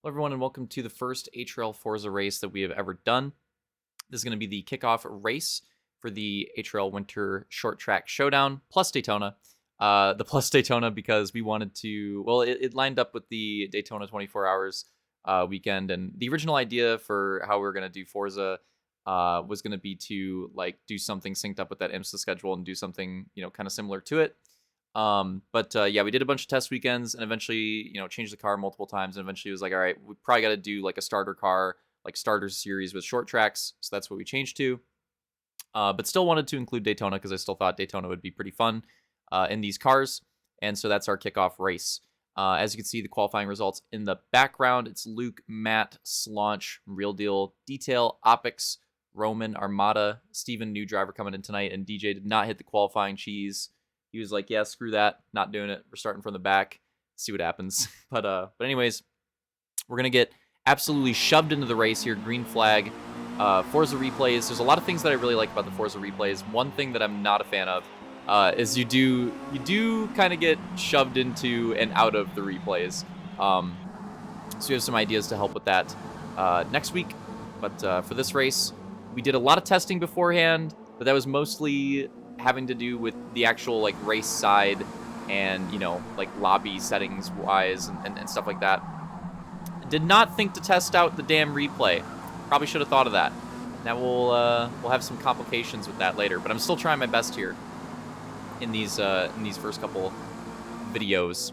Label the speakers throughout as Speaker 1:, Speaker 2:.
Speaker 1: Hello, everyone, and welcome to the first HRL Forza race that we have ever done. This is going to be the kickoff race for the HRL Winter Short Track Showdown plus Daytona. The plus Daytona because we wanted to, well, it lined up with the Daytona 24 hours weekend, and the original idea for how we were going to do Forza was going to be to do something synced up with that IMSA schedule and do something kind of similar to it. But yeah, we did a bunch of test weekends and eventually, changed the car multiple times. And eventually it was like, all right, we probably got to do like a starter car, like starter series with short tracks. So that's what we changed to. But still wanted to include Daytona because I still thought Daytona would be pretty fun in these cars. And so that's our kickoff race. As you can see, the qualifying results in the background, it's Luke, Matt, Slaunch, Real Deal, Detail, Opix, Roman, Armada, Steven, new driver coming in tonight, and DJ did not hit the qualifying cheese. He was like, yeah, screw that. Not doing it. We're starting from the back. See what happens. But anyways, we're going to get absolutely shoved into the race here. Green flag. Forza replays. There's a lot of things that I really like about the Forza replays. One thing that I'm not a fan of is you do kind of get shoved into and out of the replays. So we have some ideas to help with that next week. But for this race, we did a lot of testing beforehand, but that was mostly having to do with the actual race side and lobby settings wise and stuff like that. Did not think to test out the damn replay. Probably should have thought of that. Now we'll have some complications with that later, but I'm still trying my best here in these first couple videos,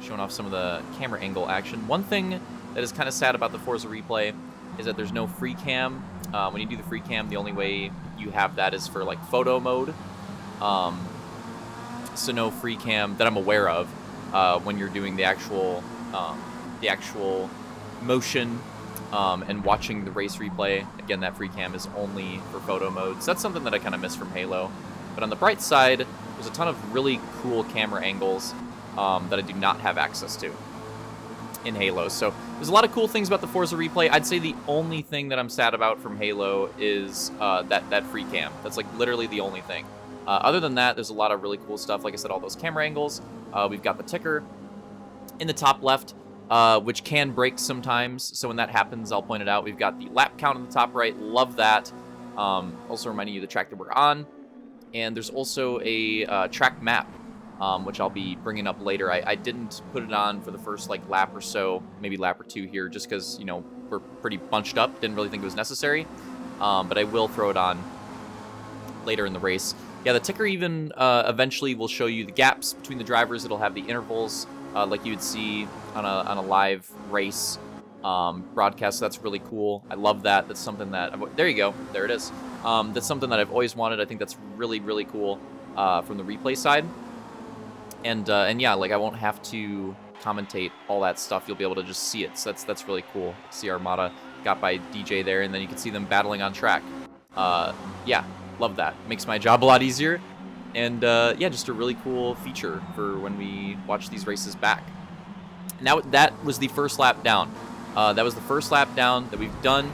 Speaker 1: showing off some of the camera angle action. One thing that is kind of sad about the Forza replay is that there's no free cam. When you do the free cam, the only way you have that is for photo mode. So no free cam that I'm aware of when you're doing the actual motion and watching the race replay. Again, that free cam is only for photo mode. So that's something that I kind of miss from Halo. But on the bright side, there's a ton of really cool camera angles that I do not have access to in Halo. So there's a lot of cool things about the Forza replay. I'd say the only thing that I'm sad about from Halo is that free cam. That's literally the only thing. Other than that, there's a lot of really cool stuff. Like I said, all those camera angles. We've got the ticker in the top left, which can break sometimes. So when that happens, I'll point it out. We've got the lap count in the top right. Love that. Also reminding you the track that we're on. And there's also a track map, which I'll be bringing up later. I didn't put it on for the first lap or so, maybe lap or two here, just because we're pretty bunched up. Didn't really think it was necessary, but I will throw it on later in the race. Yeah, the ticker even eventually will show you the gaps between the drivers. It'll have the intervals like you would see on a live race broadcast. So that's really cool. I love that. That's something that there you go. There it is. That's something that I've always wanted. I think that's really, really cool from the replay side. And yeah, I won't have to commentate all that stuff. You'll be able to just see it. So that's really cool. See Armada got by DJ there, and then you can see them battling on track. Yeah, love that. Makes my job a lot easier. And yeah, just a really cool feature for when we watch these races back. Now that was the first lap down. That was the first lap down that we've done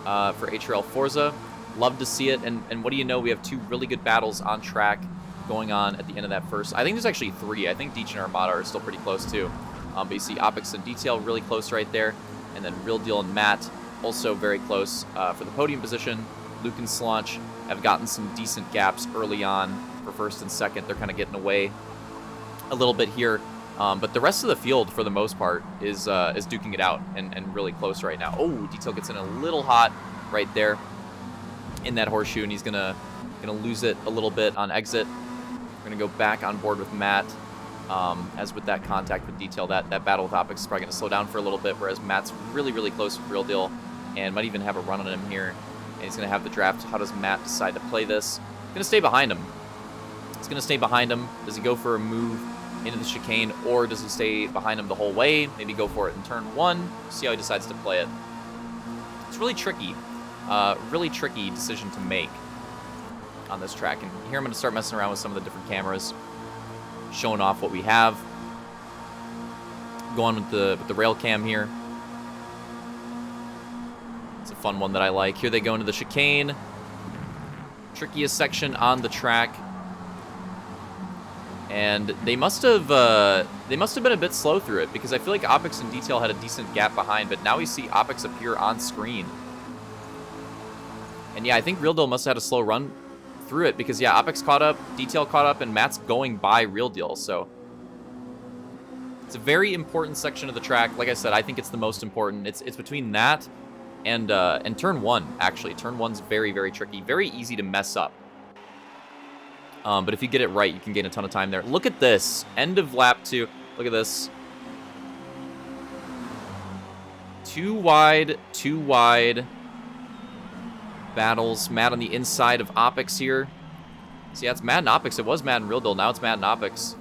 Speaker 1: for HRL Forza. Love to see it. And what do you know? We have two really good battles on track going on at the end of that first. I think there's actually three. I think Deech and Armada are still pretty close too. But you see Opix and Detail really close right there. And then Real Deal and Matt also very close for the podium position. Luke and Slaunch have gotten some decent gaps early on for first and second. They're kind of getting away a little bit here. But the rest of the field, for the most part, is duking it out and really close right now. Oh, Detail gets in a little hot right there in that horseshoe, and he's gonna lose it a little bit on exit. We're going to go back on board with Matt. As with that contact with Detail, that battle with Opix is probably going to slow down for a little bit, whereas Matt's really, really close with Real Deal and might even have a run on him here. And he's going to have the draft. How does Matt decide to play this? He's going to stay behind him. He's going to stay behind him. Does he go for a move into the chicane, or does he stay behind him the whole way? Maybe go for it in turn one. See how he decides to play it. It's really tricky. Really tricky decision to make on this track. And here I'm going to start messing around with some of the different cameras, showing off what we have. Going with the rail cam here. It's a fun one that I like. Here they go into the chicane. Trickiest section on the track. And they must have been a bit slow through it, because I feel like Opix and Detail had a decent gap behind, but now we see Opix appear on screen. And yeah, I think Real Deal must have had a slow run through it, because yeah, Opix caught up, Detail caught up, and Matt's going by Real Deal, so it's a very important section of the track. Like I said, I think it's the most important. It's between that and turn 1, actually. Turn 1's very, very tricky, very easy to mess up. But if you get it right, you can gain a ton of time there. Look at this. End of lap 2. Look at this. Too wide battles. Matt on the inside of Opix here. See, that's Matt and Opix. It was Matt and Real Deal. Now it's Matt and Opix.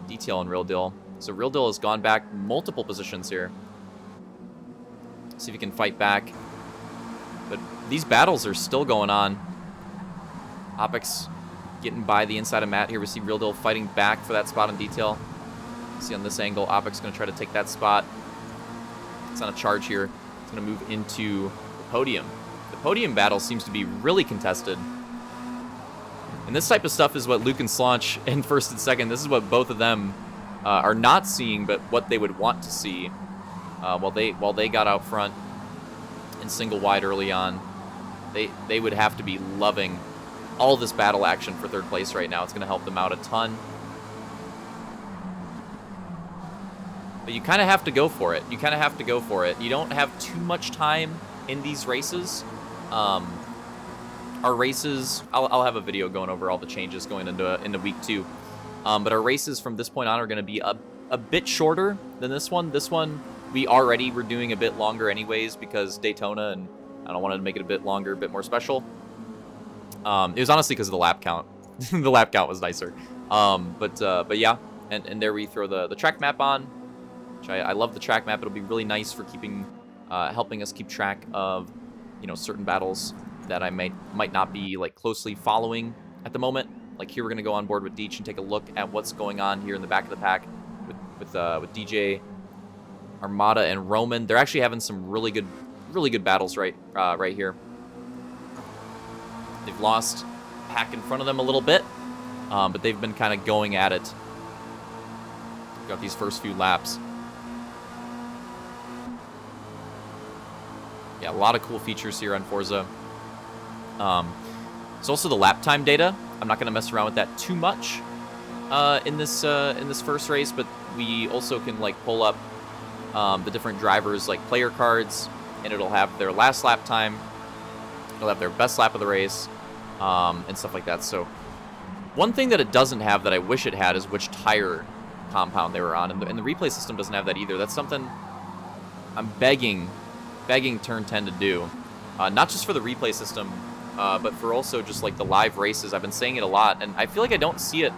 Speaker 1: Detail and Real Deal. So Real Deal has gone back multiple positions here. See if he can fight back. But these battles are still going on. Opix getting by the inside of Matt here. We see Real Deal fighting back for that spot in Detail. See on this angle, Opix going to try to take that spot. It's on a charge here. It's going to move into the podium. The podium battle seems to be really contested. And this type of stuff is what Luke and Slaunch in first and second, this is what both of them are not seeing, but what they would want to see while they got out front in single wide early on. They would have to be loving all this battle action for third place right now. It's going to help them out a ton. But you kind of have to go for it. You kind of have to go for it. You don't have too much time in these races. Our races, I'll have a video going over all the changes going into week 2. But our races from this point on are going to be a bit shorter than this one. This one, we already were doing a bit longer anyways because Daytona, and I don't want to make it a bit longer, a bit more special. It was honestly because of the lap count. The lap count was nicer. But yeah, and there we throw the track map on, which I love the track map. It'll be really nice for keeping, helping us keep track of, certain battles that I might not be like closely following at the moment. Like here, we're gonna go on board with Deech and take a look at what's going on here in the back of the pack with DJ, Armada, and Roman. They're actually having some really good battles right here. They've lost pack in front of them a little bit, but they've been kind of going at it. Got these first few laps. Yeah, a lot of cool features here on Forza. It's also the lap time data. I'm not going to mess around with that too much in this first race, but we also can like pull up the different drivers like player cards, and it'll have their last lap time. It'll have their best lap of the race, and stuff like that. So one thing that it doesn't have that I wish it had is which tire compound they were on, and the replay system doesn't have that either. That's something I'm begging Turn 10 to do, not just for the replay system, but for also just like the live races. I've been saying it a lot, and I feel like I don't see it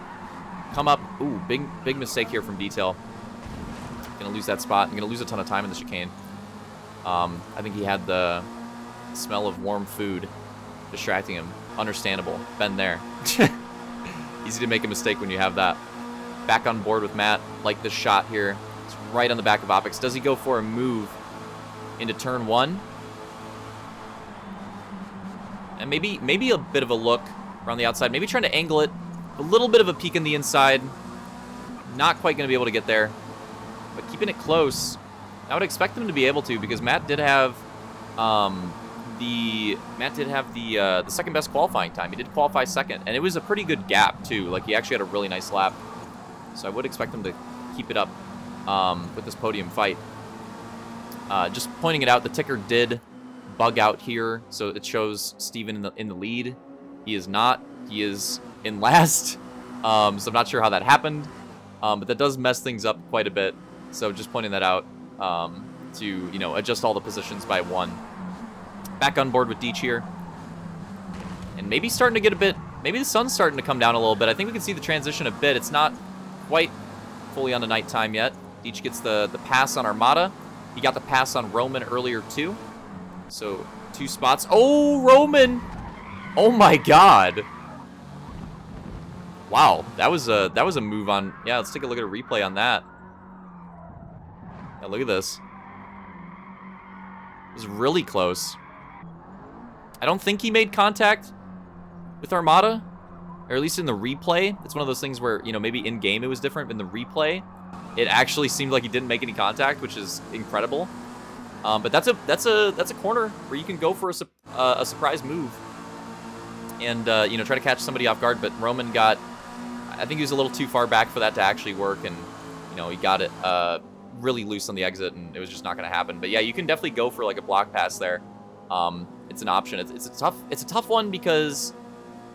Speaker 1: come up. Ooh, big mistake here from Detail. Gonna lose that spot. I'm gonna lose a ton of time in the chicane. I think he had the smell of warm food distracting him. Understandable. Been there. Easy to make a mistake when you have that. Back on board with Matt. Like this shot here. It's right on the back of Opix. Does he go for a move into turn 1? And maybe a bit of a look around the outside. Maybe trying to angle it. A little bit of a peek in the inside. Not quite going to be able to get there. But keeping it close. I would expect them to be able to, because Matt did have the second best qualifying time. He did qualify second, and it was a pretty good gap too. Like he actually had a really nice lap. So I would expect him to keep it up with this podium fight. Just pointing it out, the ticker did bug out here, so it shows Steven in the lead. He is not. He is in last. So I'm not sure how that happened, but that does mess things up quite a bit. So just pointing that out to adjust all the positions by 1. Back on board with Deech here, and maybe starting to get a bit. Maybe the sun's starting to come down a little bit. I think we can see the transition a bit. It's not quite fully on the nighttime yet. Deech gets the pass on Armada. He got the pass on Roman earlier too. So 2 spots. Oh, Roman! Oh my God! Wow, that was a move on. Yeah, let's take a look at a replay on that. Yeah, look at this. It was really close. I don't think he made contact with Armada. or at least in the replay, it's one of those things where, you know, maybe in game it was different, but in the replay, it actually seemed like he didn't make any contact, which is incredible. But that's a corner where you can go for a surprise move, and you know, try to catch somebody off guard. But Roman got, I think he was a little too far back for that to actually work, and you know, he got it really loose on the exit, and it was just not going to happen. But yeah, you can definitely go for like a block pass there. It's an option. It's a tough one because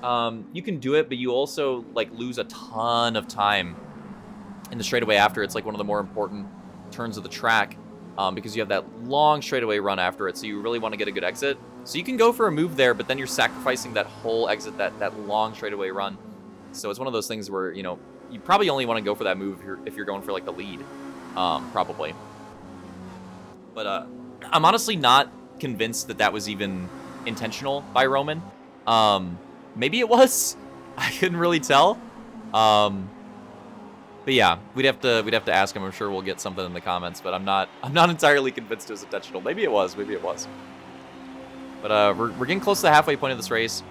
Speaker 1: you can do it, but you also like lose a ton of time in the straightaway after. It's like one of the more important turns of the track, because you have that long straightaway run after it, so you really want to get a good exit. So you can go for a move there, but then you're sacrificing that whole exit, that long straightaway run. So it's one of those things where, you know, you probably only want to go for that move if you're going for like the lead, probably. But I'm honestly not convinced that was even intentional by Roman. Maybe it was. I couldn't really tell. But yeah, we'd have to ask him. I'm sure we'll get something in the comments, but I'm not entirely convinced it was intentional. Maybe it was. But we're getting close to the halfway point of this race,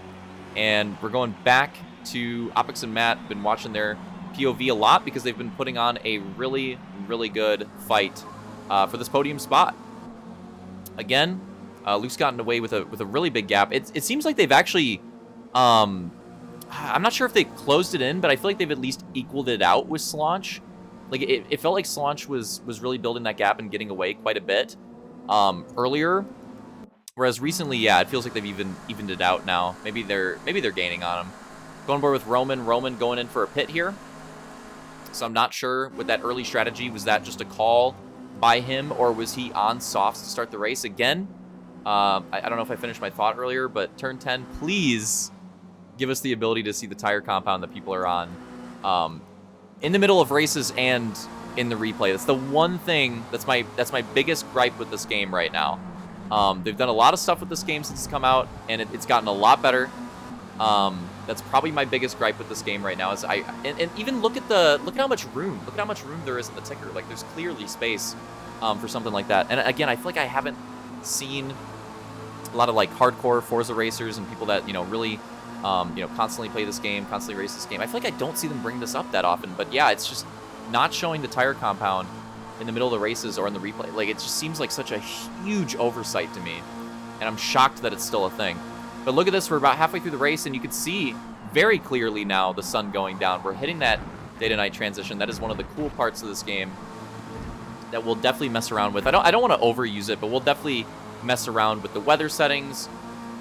Speaker 1: and we're going back to Opix and Matt. Been watching their POV a lot because they've been putting on a really, really good fight for this podium spot. Again, Luke's gotten away with a really big gap. It seems like they've actually, I'm not sure if they closed it in, but I feel like they've at least equaled it out with Slaunch. Like it felt like Slaunch was really building that gap and getting away quite a bit earlier. Whereas recently, yeah, it feels like they've evened it out now. Maybe they're gaining on him. Going board with Roman. Roman going in for a pit here. So I'm not sure with that early strategy. Was that just a call by him, or was he on softs to start the race again? I don't know if I finished my thought earlier, but turn 10, please give us the ability to see the tire compound that people are on in the middle of races and in the replay. That's the one thing that's my biggest gripe with this game right now. They've done a lot of stuff with this game since it's come out, and it's gotten a lot better. That's probably my biggest gripe with this game right now. Is and even look at how much room there is in the ticker. Like there's clearly space for something like that. And again, I feel like I haven't seen a lot of like hardcore Forza racers and people that, you know, really you know, constantly play this game, constantly race this game. I feel like I don't see them bring this up that often. But yeah, it's just not showing the tire compound in the middle of the races or in the replay. Like it just seems like such a huge oversight to me, and I'm shocked that it's still a thing. But look at this, we're about halfway through the race, and you can see very clearly now the sun going down. We're hitting that day to night transition. That is one of the cool parts of this game that we'll definitely mess around with. I don't want to overuse it, but we'll definitely mess around with the weather settings,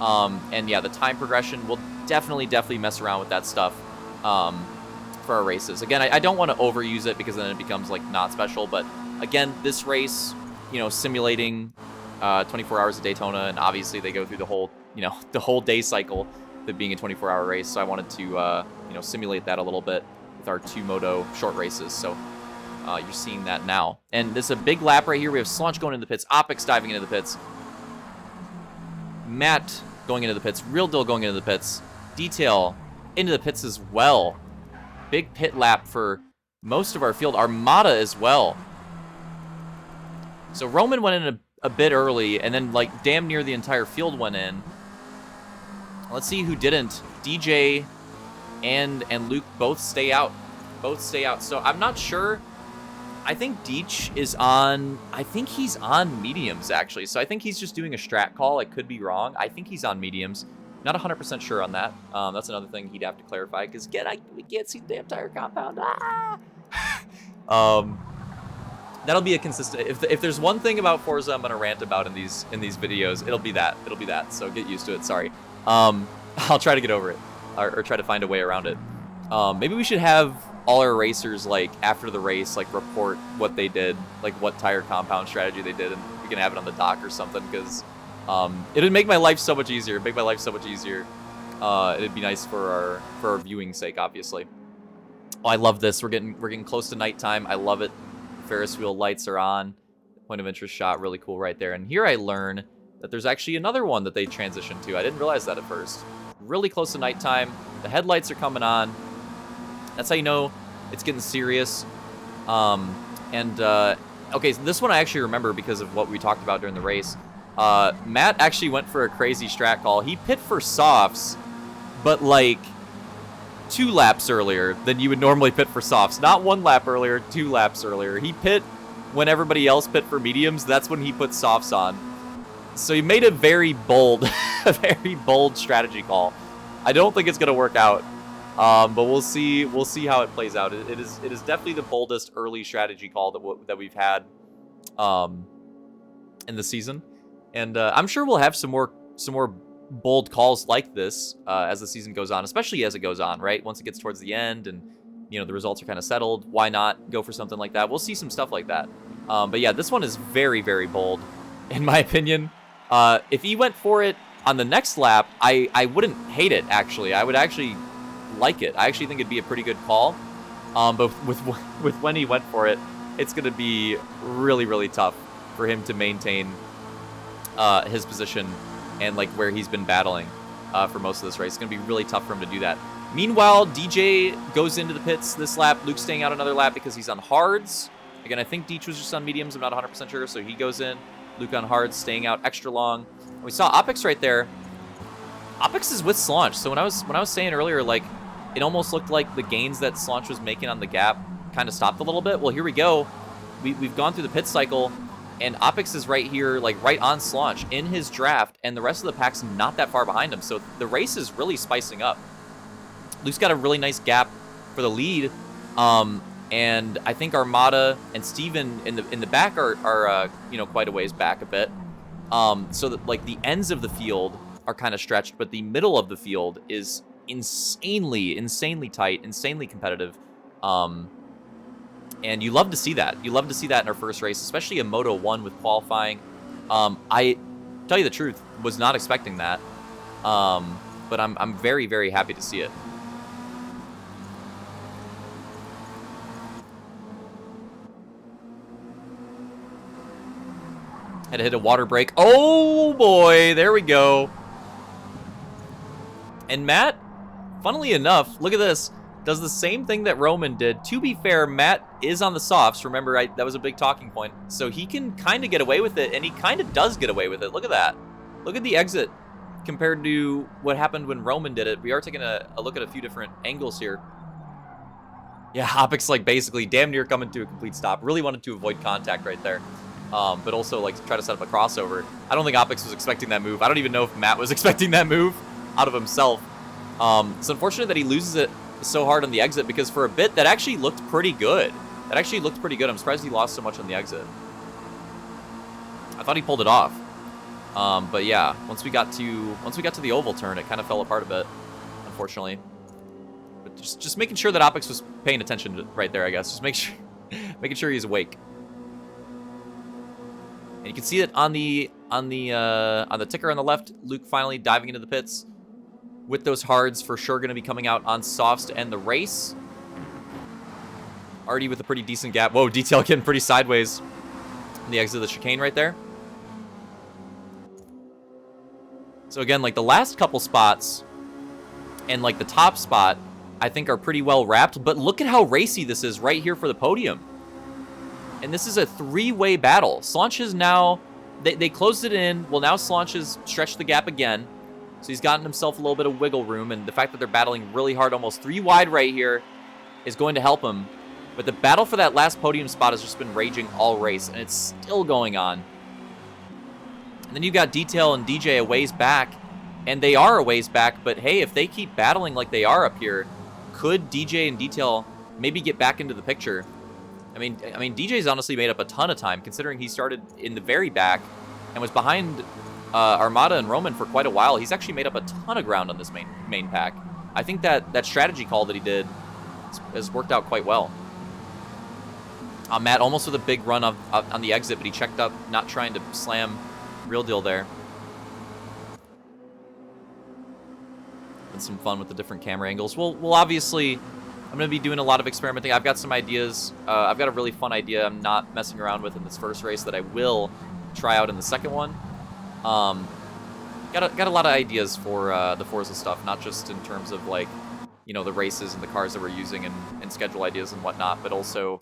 Speaker 1: and yeah, the time progression. We'll definitely mess around with that stuff for our races. Again, I don't want to overuse it because then it becomes like not special, but again, this race, you know, simulating 24 hours of Daytona, and obviously they go through the whole, you know, the whole day cycle of being a 24-hour race. So I wanted to, you know, simulate that a little bit with our 2 Moto short races. So you're seeing that now. And this is a big lap right here. We have Slaunch going into the pits, Opix diving into the pits, Matt going into the pits, Real Deal going into the pits, Detail into the pits as well. Big pit lap for most of our field. Armada as well. So Roman went in a bit early, and then like damn near the entire field went in. Let's see who didn't. DJ and Luke both stay out. So I'm not sure. I think Deech is on, I think he's on mediums actually. So I think he's just doing a strat call. I could be wrong. I think he's on mediums. Not 100% sure on that. That's another thing he'd have to clarify, because again, we can't see the damn tire compound. That'll be a consistent. If there's one thing about Forza I'm gonna rant about in these videos, it'll be that. So get used to it. Sorry. I'll try to get over it, or try to find a way around it. Maybe we should have all our racers, like after the race, like report what they did, like what tire compound strategy they did, and we can have it on the dock or something, because it'd make my life so much easier. It'd be nice for our viewing sake, obviously. Oh, I love this. We're getting close to nighttime. I love it. Ferris wheel lights are on. Point of interest shot, really cool right there. And here I learn that there's actually another one that they transitioned to. I didn't realize that at first. Really close to nighttime. The headlights are coming on. That's how you know it's getting serious. Okay, so this one I actually remember because of what we talked about during the race. Matt actually went for a crazy strat call. He pit for softs, but like 2 laps earlier than you would normally pit for softs. Not 1 lap earlier, 2 laps earlier. He pit when everybody else pit for mediums. That's when he put softs on. So he made a very bold, a very bold strategy call. I don't think it's going to work out, but we'll see. We'll see how it plays out. It is definitely the boldest early strategy call that we've had in the season, and I'm sure we'll have some more bold calls like this as the season goes on, especially as it goes on, right? Once it gets towards the end and, you know, the results are kind of settled, why not go for something like that? We'll see some stuff like that. But yeah, this one is very, very bold, in my opinion. If he went for it on the next lap, I wouldn't hate it, actually. I would actually like it. I actually think it'd be a pretty good call. But with when he went for it, it's going to be really, really tough for him to maintain his position and like where he's been battling for most of this race. It's going to be really tough for him to do that. Meanwhile, DJ goes into the pits this lap. Luke's staying out another lap because he's on hards. Again, I think Deech was just on mediums. I'm not 100% sure, so he goes in. Luke on hards, staying out extra long. And we saw Opix right there. Opix is with Slaunch. So when I was saying earlier, like, it almost looked like the gains that Slaunch was making on the gap kind of stopped a little bit. Well, here we go. We've gone through the pit cycle. And Opix is right here, like right on Slaunch in his draft, and the rest of the pack's not that far behind him. So the race is really spicing up. Luke's got a really nice gap for the lead, and I think Armada and Steven in the back are you know, quite a ways back a bit. So that like the ends of the field are kind of stretched, but the middle of the field is insanely tight, insanely competitive. And you love to see that. You love to see that in our first race, especially a Moto 1 with qualifying. I tell you the truth, was not expecting that. But I'm very, very happy to see it. Had to hit a water break. Oh boy, there we go. And Matt, funnily enough, look at this. Does the same thing that Roman did. To be fair, Matt is on the softs. Remember, that was a big talking point. So he can kind of get away with it, and he kind of does get away with it. Look at that. Look at the exit compared to what happened when Roman did it. We are taking a look at a few different angles here. Yeah, Opix like basically damn near coming to a complete stop. Really wanted to avoid contact right there. But also like try to set up a crossover. I don't think Opix was expecting that move. I don't even know if Matt was expecting that move out of himself. It's unfortunate that he loses it so hard on the exit, because for a bit that actually looked pretty good. I'm surprised he lost so much on the exit. I thought he pulled it off. But yeah, once we got to the oval turn, it kind of fell apart a bit, unfortunately. But just making sure that Opix was paying attention right there, I guess. Just making sure he's awake. And you can see it on the ticker on the left. Luke finally diving into the pits with those hards, for sure going to be coming out on softs to end the race. Already with a pretty decent gap. Whoa, detail getting pretty sideways in the exit of the chicane right there. So again, like the last couple spots and like the top spot, I think are pretty well wrapped. But look at how racy this is right here for the podium. And this is a three-way battle. Slaunch is now, they closed it in. Well, now Slaunch has stretched the gap again. So he's gotten himself a little bit of wiggle room, and the fact that they're battling really hard, almost 3 wide right here, is going to help him. But the battle for that last podium spot has just been raging all race, and it's still going on. And then you've got Detail and DJ a ways back, and they are a ways back, but hey, if they keep battling like they are up here, could DJ and Detail maybe get back into the picture? I mean, DJ's honestly made up a ton of time, considering he started in the very back and was behind Armada and Roman for quite a while. He's actually made up a ton of ground on this main pack. I think that strategy call that he did has worked out quite well. Matt almost with a big run on the exit, but he checked up, not trying to slam Real Deal there. And some fun with the different camera angles. We'll obviously, I'm going to be doing a lot of experimenting. I've got some ideas. I've got a really fun idea I'm not messing around with in this first race that I will try out in the second one. Got a lot of ideas for the Forza stuff, not just in terms of like, you know, the races and the cars that we're using and schedule ideas and whatnot, but also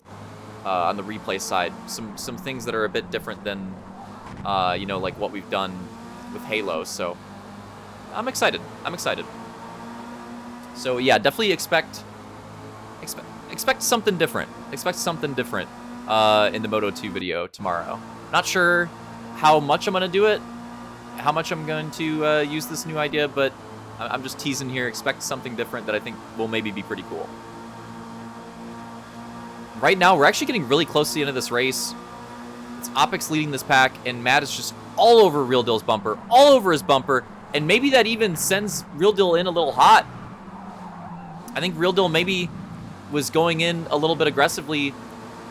Speaker 1: on the replay side, some things that are a bit different than you know, like what we've done with Halo. So I'm excited. So yeah, definitely expect something different. Expect something different in the Moto 2 video tomorrow. Not sure how much I'm going to do it, how much I'm going to use this new idea, but I'm just teasing here. Expect something different that I think will maybe be pretty cool. Right now, we're actually getting really close to the end of this race. It's Opix leading this pack, and Matt is just all over Real Deal's bumper, all over his bumper, and maybe that even sends Real Deal in a little hot. I think Real Deal maybe was going in a little bit aggressively,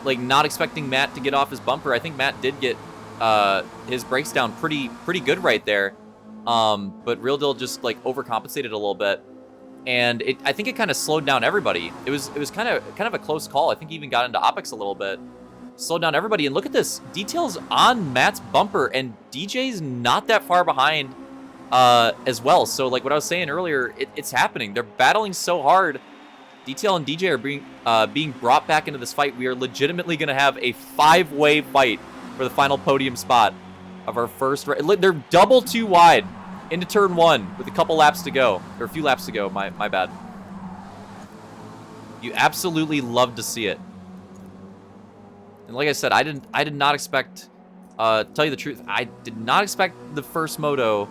Speaker 1: like not expecting Matt to get off his bumper. I think Matt did get his brakes down pretty good right there, but Real Deal just like overcompensated a little bit, and I think it kind of slowed down everybody. It was kind of a close call. I think he even got into Opix a little bit, slowed down everybody. And look at this, details on Matt's bumper, and DJ's not that far behind as well. So like what I was saying earlier, it's happening. They're battling so hard. Detail and DJ are being brought back into this fight. We are legitimately going to have a 5-way fight for the final podium spot of our first race. They're double too wide into turn 1 with a couple laps to go, or a few laps to go. My bad. You absolutely love to see it. And like I said, I did not expect. Tell you the truth, I did not expect the first moto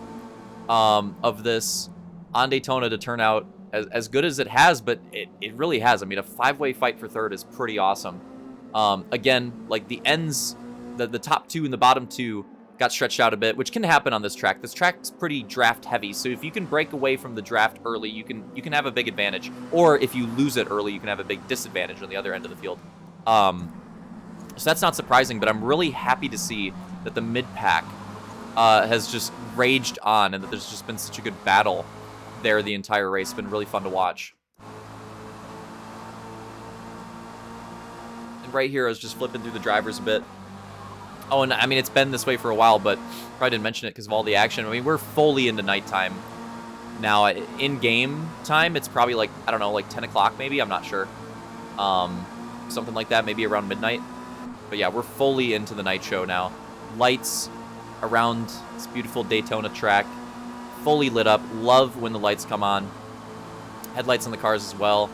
Speaker 1: of this on Daytona to turn out as good as it has, but it really has. I mean, a 5-way fight for third is pretty awesome. Again, like the ends, the top 2 and the bottom 2 got stretched out a bit, which can happen on this track. This track's pretty draft heavy, so if you can break away from the draft early, you can have a big advantage. Or if you lose it early, you can have a big disadvantage on the other end of the field. So that's not surprising, but I'm really happy to see that the mid-pack has just raged on, and that there's just been such a good battle there the entire race. It's been really fun to watch. And right here, I was just flipping through the drivers a bit. Oh, and I mean, it's been this way for a while, but probably didn't mention it because of all the action. I mean, we're fully into nighttime now. In-game time, it's probably like, I don't know, like 10 o'clock maybe? I'm not sure. Something like that, maybe around midnight. But yeah, we're fully into the night show now. Lights around this beautiful Daytona track, fully lit up. Love when the lights come on. Headlights on the cars as well.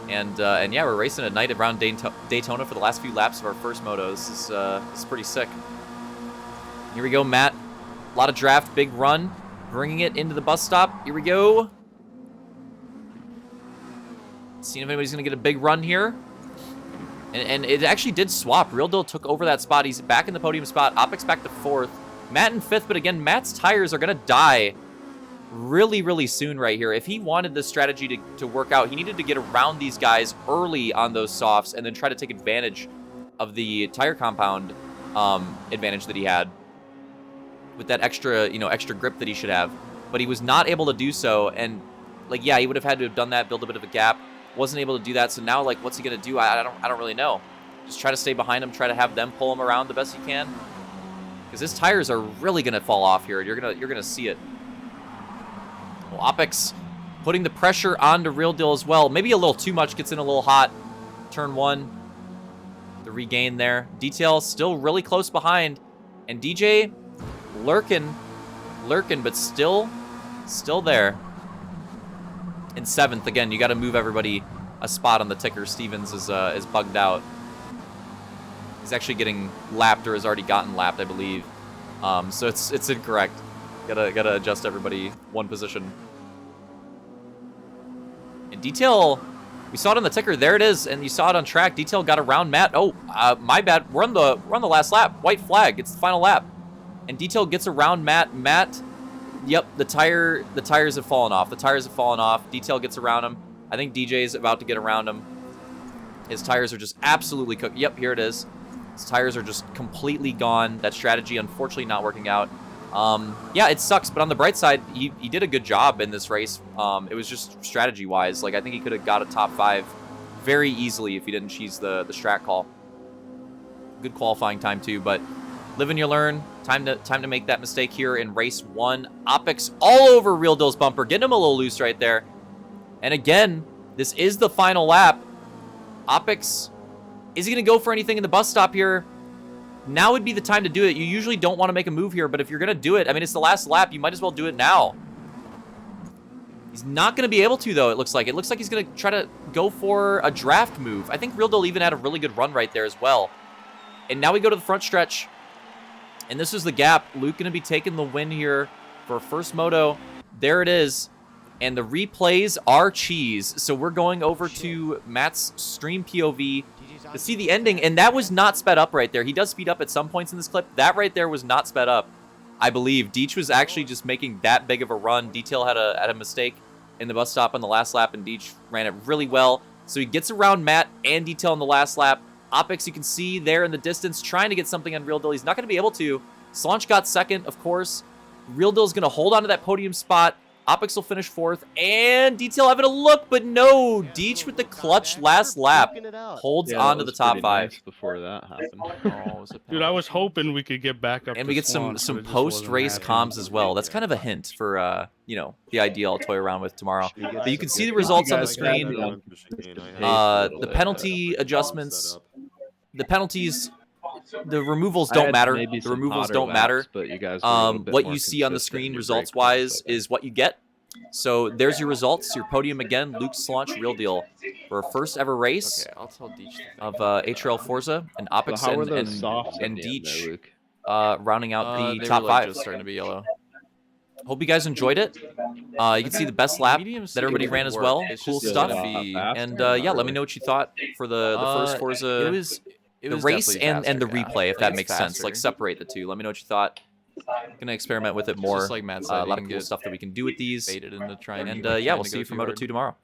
Speaker 1: And yeah, we're racing at night around Daytona for the last few laps of our first moto. This is pretty sick. Here we go, Matt. A lot of draft, big run. Bringing it into the bus stop. Here we go. Seeing if anybody's going to get a big run here. And it actually did swap. Real Deal took over that spot. He's back in the podium spot. Opix back to 4th. Matt in 5th, but again, Matt's tires are going to die really soon right here. If he wanted this strategy to work out, he needed to get around these guys early on those softs and then try to take advantage of the tire compound advantage that he had with that extra grip that he should have. But he was not able to do so, and like, yeah, he would have had to have done that, build a bit of a gap. Wasn't able to do that, so now, like, what's he gonna do? I don't really know. Just try to stay behind him, try to have them pull him around the best he can, because his tires are really gonna fall off here. You're gonna see it. Well, Opix putting the pressure onto Real Deal as well. Maybe a little too much, gets in a little hot. Turn 1, the regain there. Detail still really close behind, and DJ lurking, but still there. In 7th, again, you got to move everybody a spot on the ticker. Stevens is bugged out. He's actually getting lapped, or has already gotten lapped, I believe. So it's incorrect. Gotta adjust everybody one position. And Detail, we saw it on the ticker. There it is, and you saw it on track. Detail got around Matt. Oh, my bad. We're on the last lap. White flag. It's the final lap. And Detail gets around Matt. Matt. Yep, the tires have fallen off. The tires have fallen off. Detail gets around him. I think DJ's about to get around him. His tires are just absolutely cooked. Yep, here it is. His tires are just completely gone. That strategy, unfortunately, not working out. Yeah, it sucks, but on the bright side, he did a good job in this race. It was just strategy-wise. Like, I think he could have got a top 5 very easily if he didn't cheese the strat call. Good qualifying time, too, but live and you learn. Time to make that mistake here in race 1. Opix all over Real Deal's bumper, getting him a little loose right there. And again, this is the final lap. Opix, is he going to go for anything in the bus stop here? Now would be the time to do it. You usually don't want to make a move here, but if you're going to do it, I mean, it's the last lap. You might as well do it now. He's not going to be able to, though, it looks like. It looks like he's going to try to go for a draft move. I think Real Deal even had a really good run right there as well. And now we go to the front stretch. And this is the gap. Luke going to be taking the win here for first moto. There it is. And the replays are cheese. So we're going over to Matt's stream POV to see the ending. And that was not sped up right there. He does speed up at some points in this clip. That right there was not sped up, I believe. Deech was actually just making that big of a run. Detail had a mistake in the bus stop on the last lap, and Deech ran it really well. So he gets around Matt and Detail on the last lap. Opix, you can see there in the distance, trying to get something on Real Deal. He's not going to be able to. Slaunch got second, of course. Real Deal's going to hold on to that podium spot. Opix will finish fourth, and Detail having a look, but no. Deech with the clutch last lap holds on to the top 5.
Speaker 2: Nice before that happened.
Speaker 1: Oh,
Speaker 3: Dude, I was hoping we could get back up.
Speaker 1: And we get some post-race comms as well. That's kind of a hint for, you know, the idea I'll toy around with tomorrow. But you can see the results on the screen. The penalty adjustments, the penalties, the removals don't matter. The removals don't matter.
Speaker 2: But you guys
Speaker 1: what you see on the screen results-wise is what you get. So there's your results. Your podium again, Luke Slaunch, Real Deal, for a first ever race of HRL Forza, and Opix and Deech rounding out the top 5.
Speaker 4: Just starting to be yellow.
Speaker 1: Hope you guys enjoyed it. You can see the best lap that everybody ran as well. Cool stuff. And yeah, let me know what you thought for the first Forza.
Speaker 4: It
Speaker 1: the
Speaker 4: was
Speaker 1: race and
Speaker 4: faster,
Speaker 1: the replay, if that makes sense. Like,
Speaker 4: faster.
Speaker 1: separate the two. Let me know what you thought. Gonna experiment with it more.
Speaker 4: Just like Matt said,
Speaker 1: a lot
Speaker 4: you
Speaker 1: of
Speaker 4: can
Speaker 1: cool
Speaker 4: get
Speaker 1: stuff that we can do with these.
Speaker 4: baited into trying.
Speaker 1: And yeah, we'll see you for Moto 2 tomorrow.